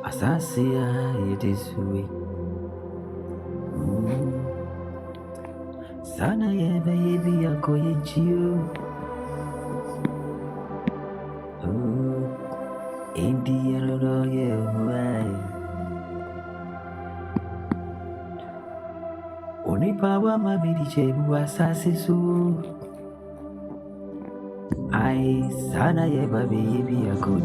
Asasia, it is we. Sana ye baby, I go you. Indian royal. Only power my baby chebu asasi su. I sana ye baby, I go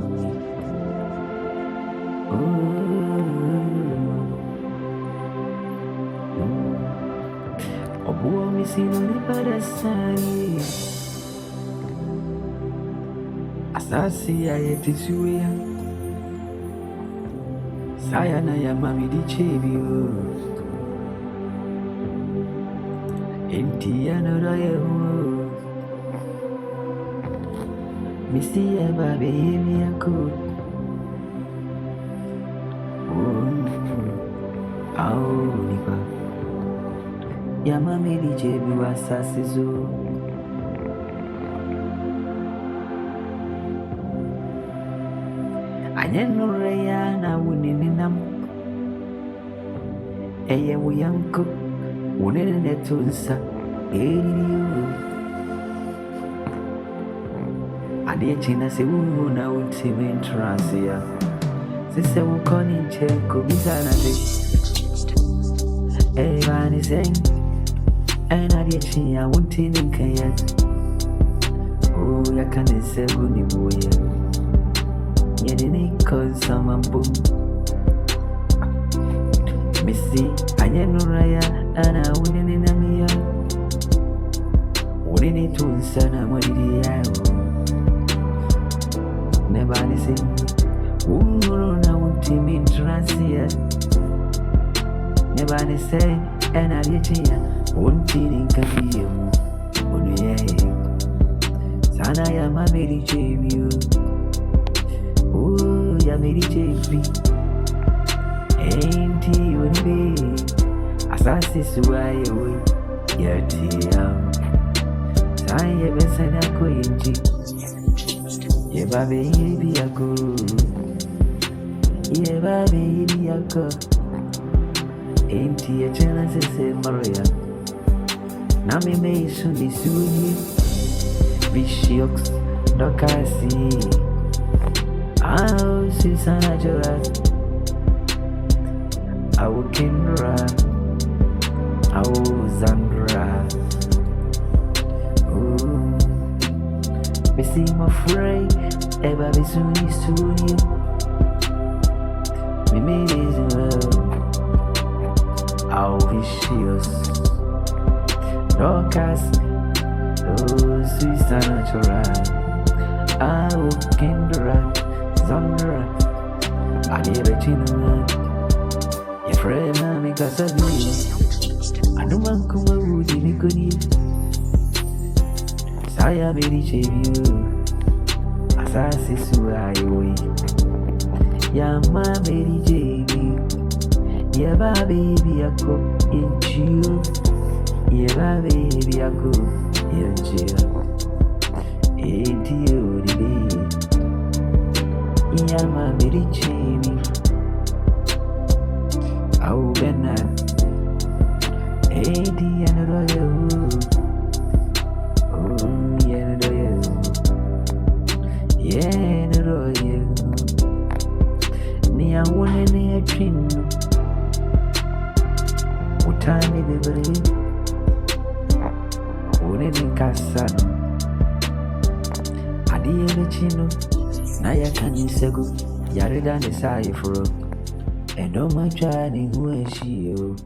Obuo misino ni parasai Asasi ya yetisuya Saya na ya mami di chebio Enti ya no roye Misi ya babe yemi yako Nipa ya mami di jebi wasasi zo Anyenure ya na wuninam Eye wuyanko wunene netunsa Eriyo Adiye china se wungu na ultime entrance ya Sise wukoni ncheko bizana de Everybody saying, and I did see I won't in Kayat. Oh, I can't say good boy. Yet in it cause some boom. Missy, I am no raya, and I wouldn't in a mea. Wouldn't it to send a money? Never say, oh, I won't in transit. Never say, and I did here, won't think of you. Only Sana ya mamiri chebio. Oh, ya miri chebi. Ain't you be Asasi suwaye we, yeti ya. Saya besana ko inji. Ye baby yako. Ye baby yako. Ain't you a chance to say Maria? Nami may soon be soon. Vicious, Docasi. Oh, Susanna Joras. Our Kindra. Our Zandra. Oh, me seem afraid. Ever be soon. Me made it well. How vicious Dorcas Oh, Susanna Joras Our Kindra Zandra I never chino Your friend mami kasabi I don't want to come out in the good Saya meri chebiu Asasi suayo Yama meri chebiu Yeah, baby, I go in you. Yeah, baby, I go in you. Ain't you the baby? Yeah, my baby, Jamie. Oh, Benna. Ain't you another? Oh, yeah, another. Yeah, another. Me, I want to dream. Utani bebele Uneni kasano Adiye mechino Na ya kanyisego Yarida ni saifuro Endo machani hueshi yo